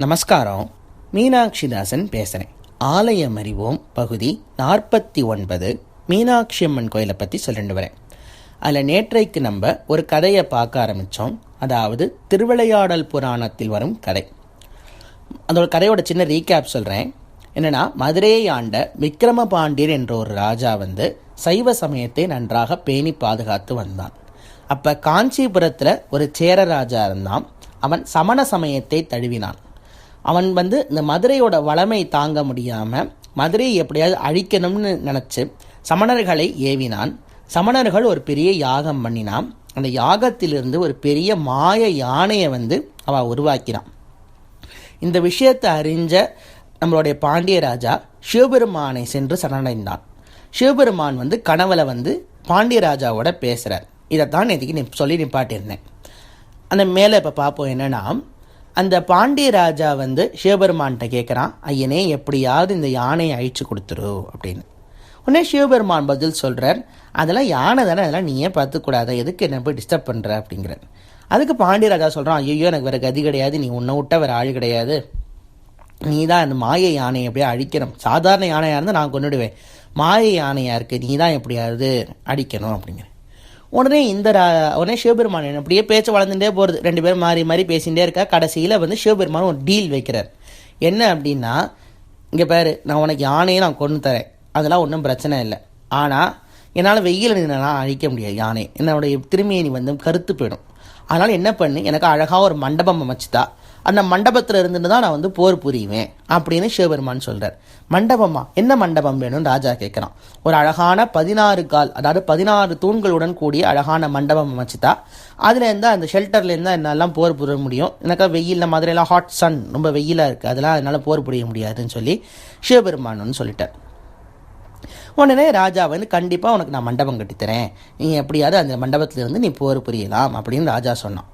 நமஸ்காரம். மீனாட்சிதாசன் பேசுகிறேன். ஆலயம் அறிவோம் பகுதி 49 மீனாட்சி அம்மன் கோயிலை பற்றி சொல்லிட்டு வரேன். அதில் நேற்றைக்கு நம்ம ஒரு கதையை பார்க்க ஆரம்பித்தோம். அதாவது திருவிளையாடல் புராணத்தில் வரும் கதை. அதோட கதையோட சின்ன ரீகேப் சொல்கிறேன். என்னென்னா, மதுரையை ஆண்ட விக்ரம பாண்டியர் என்ற ஒரு ராஜா சைவ சமயத்தை நன்றாக பேணி பாதுகாத்து வந்தான். அப்போ காஞ்சிபுரத்தில் ஒரு சேர ராஜா இருந்தான். அவன் சமண சமயத்தை தழுவினான். அவன் இந்த மதுரையோட வளமை தாங்க முடியாமல் மதுரையை எப்படியாவது அழிக்கணும்னு நினச்சி சமணர்களை ஏவினான். சமணர்கள் ஒரு பெரிய யாகம் பண்ணினான். அந்த யாகத்திலிருந்து ஒரு பெரிய மாய யானையை அவன் உருவாக்கினான். இந்த விஷயத்தை அறிஞ்ச நம்மளுடைய பாண்டிய ராஜா சிவபெருமானை சென்று சரணடைந்தான். சிவபெருமான் கனவுல பாண்டிய ராஜாவோட பேசுகிறார். இதைத்தான் நேற்றுக்கு சொல்லி நிப்பாட்டியிருந்தேன். அந்த மேலே இப்போ பார்ப்போம். என்னென்னா, அந்த பாண்டிய ராஜா சிவபெருமான்கிட்ட கேட்குறான், ஐயனே எப்படியாவது இந்த யானையை அழிச்சு கொடுத்துரு அப்படின்னு. உடனே சிவபெருமான் பதில் சொல்கிறார், அதெல்லாம் யானை தானே, அதெல்லாம் நீயே பார்த்துக்கூடாது, எதுக்கு என்ன போய் டிஸ்டர்ப் பண்ணுற அப்படிங்கிறார். அதுக்கு பாண்டிய ராஜா சொல்கிறான், ஐயோ எனக்கு வேறு கதி கிடையாது, நீ உன்னை விட்ட வேறு ஆள் கிடையாது, நீ தான் அந்த மாய யானையை எப்படியா அழிக்கணும். சாதாரண யானையாக இருந்தால் நான் கொண்டுடுவேன், மாய யானையாக இருக்குது, நீ தான் எப்படியாவது அடிக்கணும் அப்படிங்கிற. உடனே சிவபெருமான் அப்படியே பேச்சு வளர்ந்துட்டே போகிறது. ரெண்டு பேரும் மாறி மாறி பேசிகிட்டே இருக்கா. கடைசியில் சிவபெருமான் ஒரு டீல் வைக்கிறார். என்ன அப்படின்னா, இங்கே பாரு, நான் உனக்கு யானையை நான் கொண்டு தரேன், அதெல்லாம் ஒன்றும் பிரச்சனை இல்லை. ஆனால் என்னால் வெயில் நின்றுலாம் அழிக்க முடியாது. யானை என்னுடைய திரும்பியை கருத்து போயிடும். அதனால் என்ன பண்ணு, எனக்கு அழகாக ஒரு மண்டபம் அமைச்சுதா, அந்த மண்டபத்தில் இருந்துட்டு தான் நான் போர் புரியுவேன் அப்படின்னு சிவபெருமான் சொல்கிறார். மண்டபமா, என்ன மண்டபம் வேணும்னு ராஜா கேட்குறான். ஒரு அழகான 16 கால், அதாவது 16 தூண்களுடன் கூடிய அழகான மண்டபம் அமைச்சுதா, அதில் இருந்தால் அந்த ஷெல்டரில் இருந்தால் என்னாலாம் போர் புரிய முடியும். எனக்கு வெயிலில் மதுரையெல்லாம் ஹாட் சன், ரொம்ப வெயிலாக இருக்குது, அதெல்லாம் என்னால் போர் புரிய முடியாதுன்னு சொல்லி சிவபெருமான் சொல்லிட்டார். உடனே ராஜா கண்டிப்பாக உனக்கு நான் மண்டபம் கட்டித்தரேன், நீ எப்படியாவது அந்த மண்டபத்தில் நீ போர் புரியலாம் அப்படின்னு ராஜா சொன்னான்.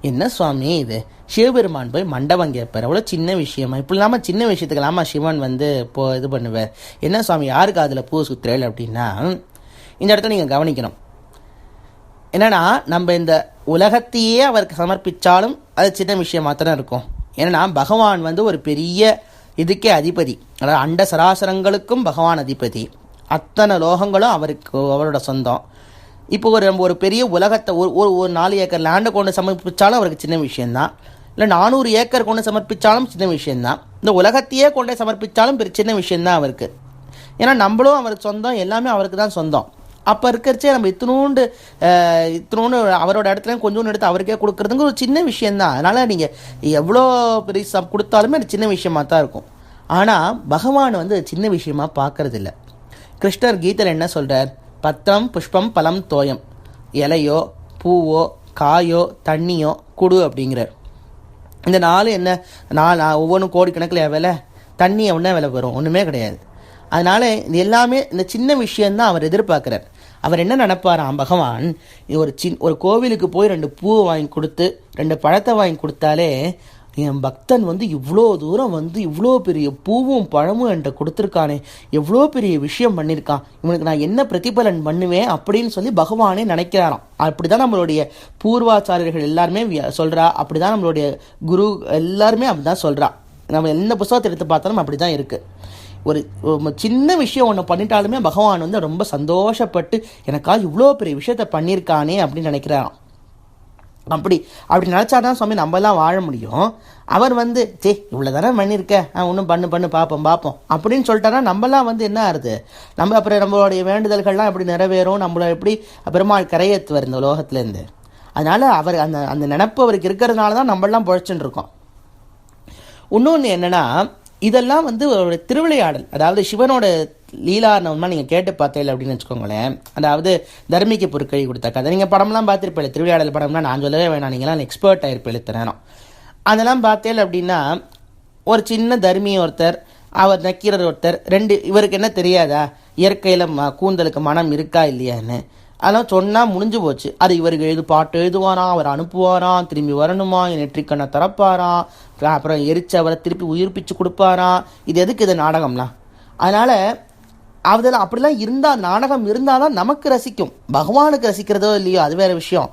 என்ன சுவாமி இது, சிவபெருமான் போய் மண்டபம் கேட்பார், அவ்வளோ சின்ன விஷயமா, இப்படி இல்லாமல் சின்ன விஷயத்துக்கு இல்லாமல் சிவன் இப்போ இது பண்ணுவார், என்ன சுவாமி யாருக்கு அதில் பூ சுத்துறேல் அப்படின்னா, இந்த இடத்துல நீங்கள் கவனிக்கணும். என்னன்னா, நம்ம இந்த உலகத்தையே அவருக்கு சமர்ப்பித்தாலும் அது சின்ன விஷயமாக தானே இருக்கும். ஏன்னா பகவான் ஒரு பெரிய இதுக்கே அதிபதி, அதாவது அண்ட சராசரங்களுக்கும் பகவான் அதிபதி, அத்தனை லோகங்களும் அவரோட சொந்தம். இப்போ ஒரு பெரிய உலகத்தை ஒரு 4 ஏக்கர் லேண்டை கொண்டு சமர்ப்பித்தாலும் அவருக்கு சின்ன விஷயந்தான், இல்லை 400 ஏக்கர் கொண்டு சமர்ப்பித்தாலும் சின்ன விஷயந்தான், இந்த உலகத்தையே கொண்டே சமர்ப்பித்தாலும் சின்ன விஷயந்தான் அவருக்கு. ஏன்னா நம்மளும் அவருக்கு சொந்தம், எல்லாமே அவருக்கு தான் சொந்தம். அப்போ இருக்கிறச்சே நம்ம இத்தினோண்டு அவரோட இடத்துல கொஞ்சோண்டு எடுத்து அவருக்கே கொடுக்குறதுங்க ஒரு சின்ன விஷயந்தான். அதனால் நீங்கள் எவ்வளோ பெரிய கொடுத்தாலுமே அது சின்ன விஷயமாக தான் இருக்கும். ஆனால் பகவான் சின்ன விஷயமாக பார்க்கறதில்ல. கிருஷ்ணர் கீதையில் என்ன சொல்கிறார், பத்திரம் புஷ்பம் பலம் தோயம், இலையோ பூவோ காயோ தண்ணியோ குடு அப்படிங்கிறார். இந்த 4 என்ன ஒவ்வொன்றும் கோடிக்கணக்கில் விலை, தண்ணி என்ன விலை வரும், ஒன்றுமே கிடையாது. அதனால் இது எல்லாமே இந்த சின்ன விஷயந்தான் அவர் எதிர்பார்க்குறார். அவர் என்ன நினைப்பாராம், பகவான் ஒரு கோவிலுக்கு போய் 2 பூவை வாங்கி கொடுத்து 2 பழத்தை வாங்கி கொடுத்தாலே, என் பக்தன் இவ்வளோ தூரம் இவ்வளோ பெரிய பூவும் பழமும் என்கிட்ட கொடுத்துருக்கானே, எவ்வளோ பெரிய விஷயம் பண்ணியிருக்கான், இவனுக்கு நான் என்ன பிரதிபலன் பண்ணுவேன் அப்படின்னு சொல்லி பகவானே நினைக்கிறாராம். அப்படி தான் நம்மளுடைய பூர்வாச்சாரியர்கள் எல்லாருமே சொல்கிறா, அப்படி தான் நம்மளுடைய குரு எல்லாருமே அப்படி தான் சொல்கிறா. நம்ம எந்த புத்தகத்தை எடுத்து பார்த்தாலும் அப்படி தான் இருக்குது. ஒரு சின்ன விஷயம் ஒன்று பண்ணிட்டாலுமே பகவான் ரொம்ப சந்தோஷப்பட்டு எனக்காக இவ்வளோ பெரிய விஷயத்த பண்ணியிருக்கானே அப்படின்னு நினைக்கிறாராம். அப்படி நினச்சாதான் சுவாமி நம்மலாம் வாழ முடியும். அவர் இவ்வளோ தானே பண்ணியிருக்க, ஒன்றும் பண்ணு பார்ப்போம் அப்படின்னு சொல்லிட்டாரா, நம்மலாம் என்ன ஆகுது, நம்ம அப்புறம் நம்மளுடைய வேண்டுதல்கள்லாம் எப்படி நிறைவேறும், நம்மளை எப்படி பெருமாள் கரையேற்றுவார் இந்த உலகத்துலேருந்து. அதனால் அவர் அந்த நினப்பு அவருக்கு இருக்கிறதுனால தான் நம்மளாம் பொழைச்சுட்டு இருக்கோம். இன்னொன்று என்னென்னா, இதெல்லாம் ஒரு திருவிளையாடல், அதாவது சிவனோட லீலார்னவமா நீங்கள் கேட்டு பார்த்தேன் அப்படின்னு வச்சுக்கோங்களேன். அதாவது தர்மிக்கு பொருட்களை கொடுத்த கதை நீங்கள் படம்லாம் பார்த்துருப்பேன். திருவிளையாடல் படம்லாம் நான் சொல்லவே வேணாம், நீங்களாம் எக்ஸ்பர்ட் ஆகிருப்பேன் இத்தனை நேரம். அதெல்லாம் பார்த்தேன் அப்படின்னா, ஒரு சின்ன தர்மி ஒருத்தர், அவர் நக்கீரர் ஒருத்தர், 2 இவருக்கு என்ன தெரியாதா இயற்கையில் கூந்தலுக்கு மனம் இருக்கா இல்லையான்னு. அதெல்லாம் சொன்னால் முடிஞ்சு போச்சு. அது இவருக்கு பாட்டு எழுதுவாராம், அவர் அனுப்புவாராம், திரும்பி வரணுமா, நெற்றிக்கண்ணை திறப்பாராம், அப்புறம் எரிச்சு அவரை திருப்பி உயிர்ப்பிச்சு கொடுப்பாராம். இது எதுக்கு இது நாடகம்லாம்? அதனால் அதெல்லாம் அப்படிலாம் இருந்தால், நாடகம் இருந்தால் தான் நமக்கு ரசிக்கும், பகவானுக்கு ரசிக்கிறதோ இல்லையோ அது வேறு விஷயம்.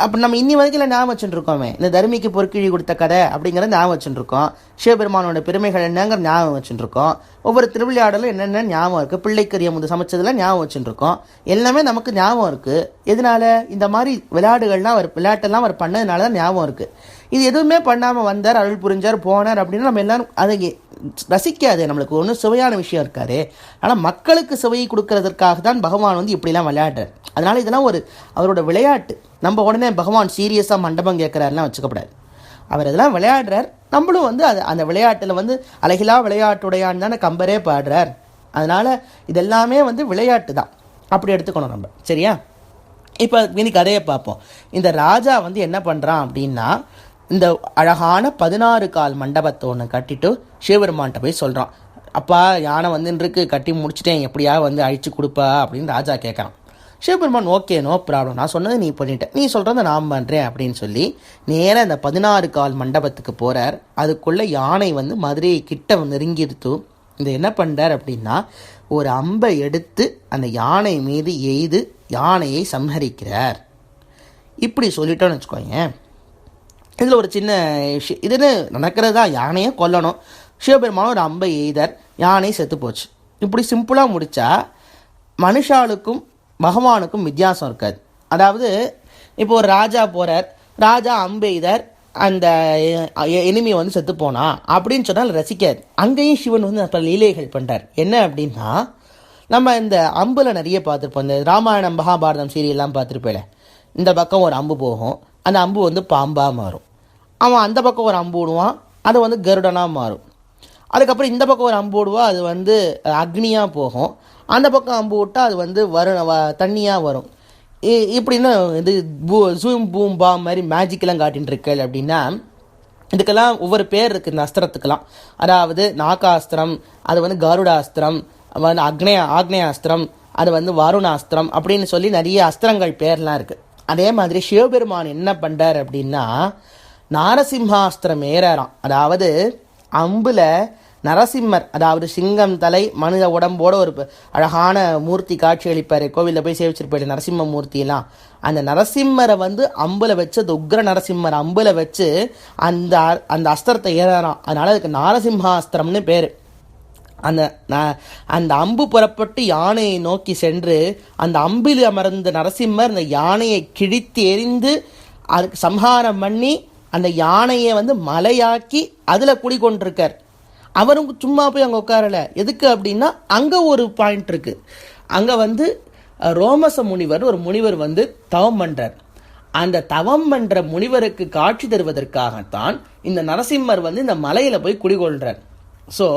அப்போ நம்ம இன்னி வரைக்கும் ஞாபகம் வச்சுருக்கோமே, இந்த தர்மிக்கு பொற்கிழி கொடுத்த கதை அப்படிங்கிறத ஞாபகம் வச்சுருக்கோம். சிவபெருமானோட பெருமைகள் என்னங்கிற ஞாபகம் வச்சுருக்கோம். ஒவ்வொரு திருவிளையாடலும் என்னென்ன ஞாபகம் இருக்குது, பிள்ளைக்கரிய முது சமைச்சதெல்லாம் ஞாபகம் வச்சுருக்கோம். எல்லாமே நமக்கு ஞாபகம் இருக்குது. எதனால? இந்த மாதிரி விளையாட்டெல்லாம் அவர் பண்ணதுனால தான் ஞாபகம் இருக்குது. இது எதுவுமே பண்ணாமல் வந்தார், அருள் புரிஞ்சார், போனார் அப்படின்னு நம்ம எல்லாரும் அதை ரசிக்காது. நம்மளுக்கு ஒன்றும் சுவையான விஷயம் இருக்காரு. ஆனால் மக்களுக்கு சுவையை கொடுக்கறதுக்காக தான் பகவான் இப்படிலாம் விளையாடுறார். அதனால் இதெல்லாம் ஒரு அவரோட விளையாட்டு. நம்ம உடனே பகவான் சீரியஸாக மண்டபம் கேட்குறாருலாம் வச்சுக்கப்படாது. அவர் இதெல்லாம் விளையாடுறார். நம்மளும் அந்த விளையாட்டில் அழகிலா விளையாட்டுடையான்னு தானே கம்பரே பாடுறார். அதனால் இதெல்லாமே விளையாட்டு தான், அப்படி எடுத்துக்கணும் நம்ம. சரியா? இப்போ இன்னைக்கு கதையை பார்ப்போம். இந்த ராஜா என்ன பண்ணுறான் அப்படின்னா, இந்த அழகான 16 கால் மண்டபத்தை ஒன்று கட்டிட்டு சிவபெருமான்கிட்ட போய் சொல்கிறான். அப்பா, யானை வந்துருக்கு, கட்டி முடிச்சுட்டேன், எப்படியா அழிச்சு கொடுப்பா அப்படின்னு ராஜா கேட்குறான். சிவபெருமான் ஓகே, நோ ப்ராப்ளம், நான் சொன்னது நீ பண்ணிட்டேன், நீ சொல்கிறத நான் பண்ணுறேன் அப்படின்னு சொல்லி நேராக இந்த 16 கால் மண்டபத்துக்கு போகிறார். அதுக்குள்ளே யானை மதுரையை கிட்ட நெருங்கிடுத்து. இந்த என்ன பண்ணுறார் அப்படின்னா, ஒரு அம்பை எடுத்து அந்த யானை மீது எய்து யானையை சம்ஹரிக்கிறார். இப்படி சொல்லிட்டோன்னு வச்சுக்கோங்க. இதில் ஒரு சின்ன இதுன்னு நடக்கிறது தான், யானையை கொல்லணும். சிவபெருமானும் ஒரு அம்பை எய்தார், யானை செத்து போச்சு. இப்படி சிம்பிளாக முடித்தா மனுஷாளுக்கும் பகவானுக்கும் வித்தியாசம் இருக்காது. அதாவது இப்போ ஒரு ராஜா போகிறார், ராஜா அம்பு எய்தார், அந்த எனிமி செத்து போனா அப்படின்னு சொன்னால் ரசிக்காது. அங்கேயும் சிவன் அப்போ லீலைகள் பண்ணுறார். என்ன அப்படின்னா, நம்ம இந்த அம்பில் நிறைய பார்த்துருப்போம். இந்த ராமாயணம் மகாபாரதம் சீரியல்லாம் பார்த்துருப்பேல, இந்த பக்கம் ஒரு அம்பு போகும், அந்த அம்பு பாம்பாக மாறும். அவன் அந்த பக்கம் ஒரு அம்பு விடுவான், அது கருடனாக மாறும். அதுக்கப்புறம் இந்த பக்கம் ஒரு அம்பு விடுவா, அது அக்னியாக போகும். அந்த பக்கம் அம்பு விட்டால் அது தண்ணியாக வரும். இப்படின்னு இது ஜூம் பூம் பாம் மாதிரி மேஜிக்கெல்லாம் காட்டின்னு இருக்கல் அப்படின்னா, இதுக்கெல்லாம் ஒவ்வொரு பேர் இருக்குது இந்த அஸ்திரத்துக்கெல்லாம். அதாவது நாகாஸ்திரம், அது கருடாஸ்திரம், ஆக்னேயாஸ்திரம், அது வருணாஸ்திரம் அப்படின்னு சொல்லி நிறைய அஸ்திரங்கள் பேர்லாம் இருக்குது. அதே மாதிரி சிவபெருமான் என்ன பண்ணுறார் அப்படின்னா, நாரசிம்ஹாஸ்திரம் ஏறாராம். அதாவது அம்பில் நரசிம்மர், அதாவது சிங்கம் தலை மனித உடம்போட ஒரு அழகான மூர்த்தி காட்சி அளிப்பார். கோவிலில் போய் சேவிச்சிருப்பாரு நரசிம்ம மூர்த்தியெல்லாம். அந்த நரசிம்மரை அம்பில் வச்சு, அந்த உக்ர நரசிம்மர் அம்பில் வச்சு அந்த அந்த அஸ்திரத்தை ஏறாராம். அதனால் அதுக்கு நாரசிம்ஹாஸ்திரம்னு பேர். அந்த அம்பு புறப்பட்டு யானையை நோக்கி சென்று அந்த அம்பில் அமர்ந்த நரசிம்மர் அந்த யானையை கிழித்து எரிந்து அதுக்கு சம்ஹாரம் பண்ணி அந்த யானையை மலையாக்கி அதில் குடிக்கொண்டிருக்கார். அவரும் சும்மா போய் அங்கே உட்காரல. எதுக்கு அப்படின்னா, அங்கே ஒரு பாயிண்ட் இருக்குது. அங்கே ரோமச முனிவர் ஒரு முனிவர் தவம் பண்ணுறார். அந்த தவம் பண்ணுற முனிவருக்கு காட்சி தருவதற்காகத்தான் இந்த நரசிம்மர் இந்த மலையில் போய் குடிகொள்கிறார். ஸோ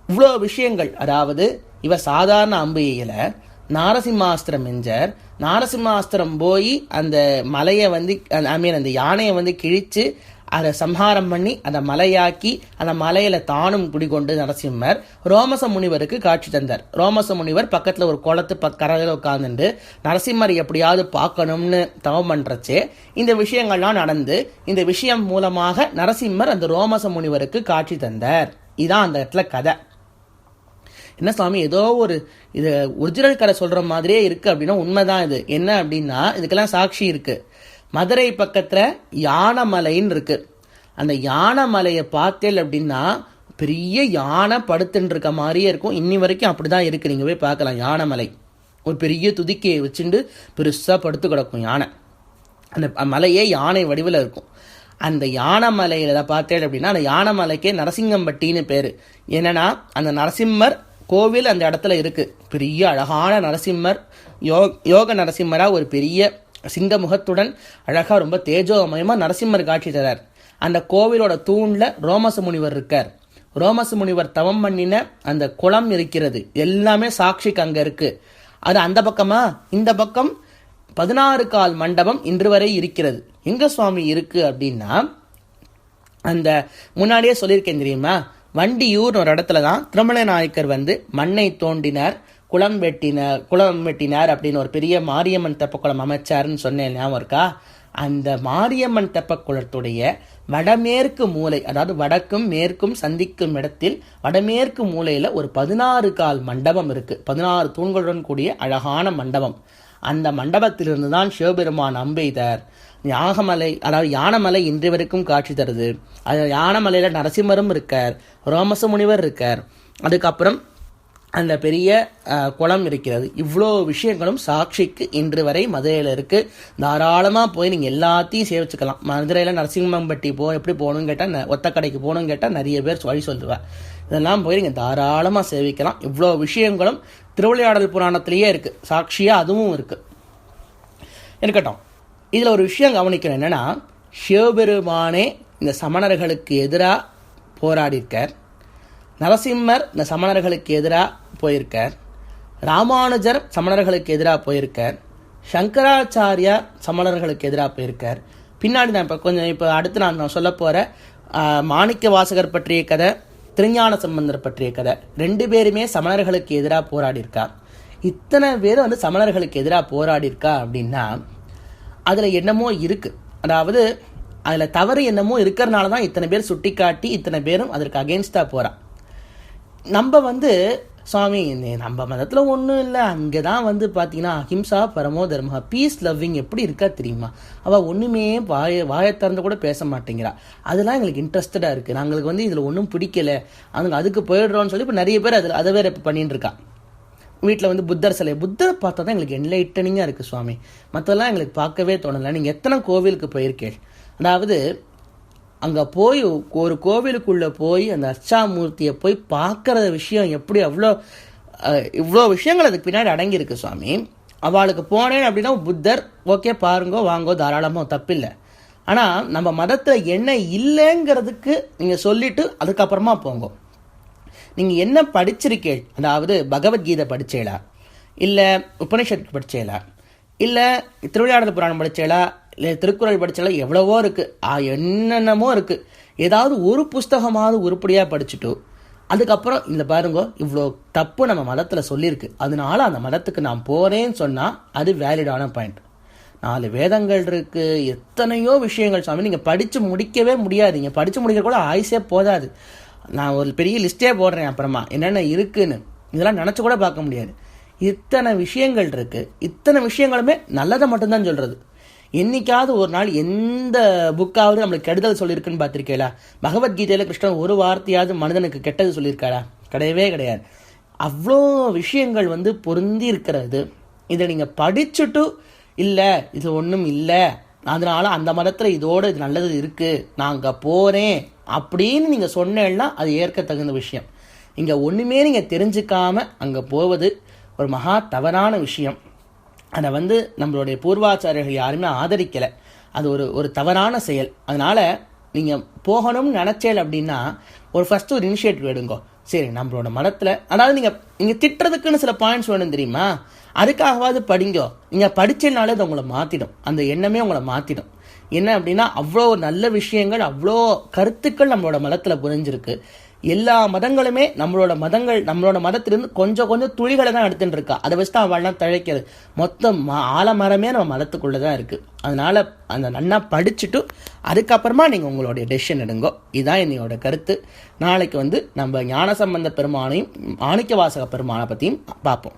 இவ்வளோ விஷயங்கள். அதாவது இவர் சாதாரண அம்பையில் நாரசிம்மாஸ்திரம் எஞ்சார். நாரசிம்மாஸ்திரம் போய் அந்த மலையை அந்த யானையை கிழித்து அதை சம்ஹாரம் பண்ணி அதை மலையாக்கி அந்த மலையில தானும் குடிகொண்டு நரசிம்மர் ரோமச முனிவருக்கு காட்சி தந்தார். ரோமச முனிவர் பக்கத்தில் ஒரு குளத்து கரையில் உட்கார்ந்துட்டு நரசிம்மர் எப்படியாவது பார்க்கணும்னு தவம் பண்ணுறச்சே இந்த விஷயங்கள்லாம் நடந்து, இந்த விஷயம் மூலமாக நரசிம்மர் அந்த ரோமச முனிவருக்கு காட்சி தந்தார். இதான் அந்த இடத்துல கதை. என்ன சுவாமி, ஏதோ ஒரு இது ஒரிஜினல் கதை சொல்கிற மாதிரியே இருக்குது அப்படின்னா உண்மைதான். இது என்ன அப்படின்னா, இதுக்கெல்லாம் சாட்சி இருக்குது. மதுரை பக்கத்தில் யானைமலைன்னு இருக்குது. அந்த யானைமலையை பார்த்தேல் அப்படின்னா பெரிய யானை படுத்துன்னு இருக்க மாதிரியே இருக்கும். இன்னி வரைக்கும் அப்படி தான் இருக்குது. நீங்கள் போய் பார்க்கலாம். யானைமலை ஒரு பெரிய துதிக்கையை வச்சுட்டு பெருசாக படுத்து கிடக்கும் யானை. அந்த மலையே யானை வடிவில் இருக்கும். அந்த யானைமலையில் பார்த்தேன் அப்படின்னா, அந்த யானைமலைக்கே நரசிங்கம்பட்டின்னு பேர். என்னன்னா, அந்த நரசிம்மர் கோவில் அந்த இடத்துல இருக்குது. பெரிய அழகான நரசிம்மர், யோக நரசிம்மராக ஒரு பெரிய சிங்கமுகத்துடன் அழகாக ரொம்ப தேஜோமயமாக நரசிம்மர் காட்சி தரார். அந்த கோவிலோட தூணில் ரோமச முனிவர் இருக்கார். ரோமச முனிவர் தவம் பண்ணின அந்த குளம் இருக்கிறது. எல்லாமே சாட்சிக்கு அங்கே இருக்குது. அது அந்த பக்கமா, இந்த பக்கம் 16 கால் மண்டபம் இன்று வரை இருக்கிறது. எங்க சுவாமி இருக்கு அப்படின்னா, அந்த முன்னாடியே சொல்லியிருக்கேன் தெரியுமா, வண்டியூர் ஒரு இடத்துல தான் திருமலை நாயக்கர் மண்ணை தோண்டினார், குளம் வெட்டினார் அப்படின்னு ஒரு பெரிய மாரியம்மன் தெப்பக்குளம் அமைச்சாருன்னு சொன்னேன், ஞாபகம் இருக்கா? அந்த மாரியம்மன் தெப்பக்குளத்துடைய வடமேற்கு மூலை, அதாவது வடக்கும் மேற்கும் சந்திக்கும் இடத்தில் வடமேற்கு மூலையில் ஒரு 16 கால் மண்டபம் இருக்கு. 16 தூண்களுடன் கூடிய அழகான மண்டபம். அந்த மண்டபத்திலிருந்து தான் சிவபெருமான் அம்பெய்தார். யாகமலை, அதாவது யானமலை இன்று வரைக்கும் காட்சி தருது. அது யானமலையில் நரசிம்மரும் இருக்கார், ரோமச முனிவர் இருக்கார், அதுக்கப்புறம் அந்த பெரிய குளம் இருக்கிறது. இவ்வளோ விஷயங்களும் சாட்சிக்கு இன்று வரை மதுரையில் இருக்குது. தாராளமாக போய் நீங்கள் எல்லாத்தையும் சேவிச்சுக்கலாம். மதுரையில் நரசிம்மம்பட்டி எப்படி போகணும்னு கேட்டால், ஒத்தக்கடைக்கு போகணும்னு கேட்டால் நிறைய பேர் வழி சொல்லுவேன். இதெல்லாம் போய் நீங்கள் தாராளமாக சேவிக்கலாம். இவ்வளோ விஷயங்களும் திருவிளையாடல் புராணத்திலேயே இருக்குது, சாட்சியாக அதுவும் இருக்குது. இருக்கட்டும், இதில் ஒரு விஷயம் கவனிக்கணும். என்னென்னா, சிவபெருமானே இந்த சமணர்களுக்கு எதிராக போராடியிருக்கார். நரசிம்மர் இந்த சமணர்களுக்கு எதிராக போயிருக்கார். ராமானுஜர் சமணர்களுக்கு எதிராக போயிருக்கார். சங்கராச்சாரியார் சமணர்களுக்கு எதிராக போயிருக்கார். பின்னாடி நான் இப்போ அடுத்து நான் சொல்ல போகிற மாணிக்க வாசகர் பற்றிய கதை, திருஞான சம்பந்தர் பற்றிய கதை, 2 பேருமே சமணர்களுக்கு எதிராக போராடியிருக்கா. இத்தனை பேர் சமணர்களுக்கு எதிராக போராடியிருக்கா அப்படின்னா அதில் என்னமோ இருக்குது. அதாவது அதில் தவறு என்னமோ இருக்கிறனால தான் இத்தனை பேர் சுட்டி காட்டி இத்தனை பேரும் அதற்கு அகெயின்ஸ்டாக போகிறான். நம்ம சுவாமி நம்ம மதத்தில் ஒன்றும் இல்லை, அங்கே தான் பார்த்தீங்கன்னா அஹிம்சா பரமோ தர்மஹா, பீஸ் லவ்விங் எப்படி இருக்கா தெரியுமா, அவள் ஒன்றுமே வாயை திறந்து கூட பேச மாட்டேங்கிறா, அதெல்லாம் எங்களுக்கு இன்ட்ரெஸ்டடாக இருக்குது, நாங்களுக்கு இதில் ஒன்றும் பிடிக்கலை, அதுக்கு போயிடுறோன்னு சொல்லி இப்போ நிறைய பேர் அதை வேறு இப்போ பண்ணிட்டு இருக்கா. வீட்டில் புத்தர் சிலை, புத்தரை பார்த்தா தான் எங்களுக்கு என்லைட்டனிங்காக இருக்குது சுவாமி, மற்றெல்லாம் எங்களுக்கு பார்க்கவே தோணலை. நீங்கள் எத்தனை கோவிலுக்கு போயிருக்கேன்? அதாவது அங்கே போய் ஒரு கோவிலுக்குள்ளே போய் அந்த அர்ச்சாமூர்த்தியை போய் பார்க்குற விஷயம் எப்படி இவ்வளோ விஷயங்கள் அதுக்கு பின்னாடி அடங்கியிருக்கு சுவாமி. அவளுக்கு போனேன் அப்படின்னா புத்தர் ஓகே பாருங்கோ வாங்கோ தாராளமாக தப்பில்லை. ஆனால் நம்ம மதத்தில் என்ன இல்லைங்கிறதுக்கு நீங்கள் சொல்லிவிட்டு அதுக்கப்புறமா போங்க. நீங்கள் என்ன படிச்சிருக்கீள், அதாவது பகவத்கீதை படிச்சேலா, இல்லை உபனிஷத்து படிச்சேலா, இல்லை திருவிளையாடல் புராணம் படிச்சேலா, இல்லை திருக்குறள் படிச்சாலா, எவ்வளவோ இருக்குது, என்னென்னமோ இருக்குது. ஏதாவது ஒரு புஸ்தகமாவது உருப்படியாக படிச்சுட்டு அதுக்கப்புறம் இல்லை பாருங்க இவ்வளோ தப்பு நம்ம மதத்தில் சொல்லியிருக்கு, அதனால அந்த மதத்துக்கு நான் போகிறேன்னு சொன்னால் அது வேலிடான பாயிண்ட். 4 வேதங்கள் இருக்குது, எத்தனையோ விஷயங்கள் சுவாமி, நீங்கள் படித்து முடிக்கவே முடியாது. நீங்கள் படித்து முடிக்கிற கூட ஆயுசே போதாது. நான் ஒரு பெரிய லிஸ்ட்டே போடுறேன் அப்புறமா என்னென்ன இருக்குன்னு, இதெல்லாம் நினச்சி கூட பார்க்க முடியாது. இத்தனை விஷயங்கள் இருக்குது. இத்தனை விஷயங்களுமே நல்லதை மட்டும்தான் சொல்கிறது. என்னைக்காவது ஒரு நாள் எந்த புக்காவது நம்மளுக்கு கெடுதல் சொல்லியிருக்குன்னு பார்த்துருக்கீங்களா? பகவத்கீதையில் கிருஷ்ணன் ஒரு வார்த்தையாவது மனிதனுக்கு கெட்டது சொல்லியிருக்காளா? கிடையவே கிடையாது. அவ்வளோ விஷயங்கள் பொருந்தி இருக்கிறது. இதை நீங்கள் படிச்சுட்டு இல்லை இது ஒன்றும் இல்லை, அதனால அந்த மதத்தில் இதோடு இது நல்லது இருக்குது, நான் அங்கே போகிறேன் அப்படின்னு நீங்கள் சொன்னேன்னா அது ஏற்க தகுந்த விஷயம். இங்கே ஒன்றுமே நீங்கள் தெரிஞ்சுக்காமல் அங்கே போவது ஒரு மகா தவறான விஷயம். அதை நம்மளுடைய பூர்வாச்சாரியர்கள் யாருமே ஆதரிக்கலை. அது ஒரு தவறான செயல். அதனால் நீங்கள் போகணும்னு நினச்சேல் அப்படின்னா ஃபஸ்ட்டு ஒரு இனிஷியேட்டிவ் எடுங்கோ. சரி நம்மளோட மதத்தில், அதாவது நீங்கள் திட்டுறதுக்குன்னு சில பாயிண்ட்ஸ் வேணும் தெரியுமா, அதுக்காகவாது படிங்கோ. நீங்கள் படித்தனாலே அது உங்களை மாற்றிடும், அந்த எண்ணமே உங்களை மாற்றிடும். என்ன அப்படின்னா அவ்வளோ நல்ல விஷயங்கள், அவ்வளோ கருத்துக்கள் நம்மளோட மதத்தில் புரிஞ்சிருக்கு. எல்லா மதங்களுமே நம்மளோட மதத்திலிருந்து கொஞ்சம் கொஞ்சம் துளிகளை தான் எடுத்துட்டு இருக்கா. அதை வச்சு தான் அவள்லாம் தழைக்கிறது. மொத்தம் ஆலமரமே நம்ம மதத்துக்குள்ளே தான் இருக்குது. அதனால் அந்த நன்னா படிச்சுட்டு அதுக்கப்புறமா நீங்கள் உங்களுடைய டெசிஷன் எடுங்கோ. இதுதான் என்னோட கருத்து. நாளைக்கு நம்ம ஞானசம்பந்த பெருமானையும் மாணிக்க வாசக பெருமானை பற்றியும் பார்ப்போம்.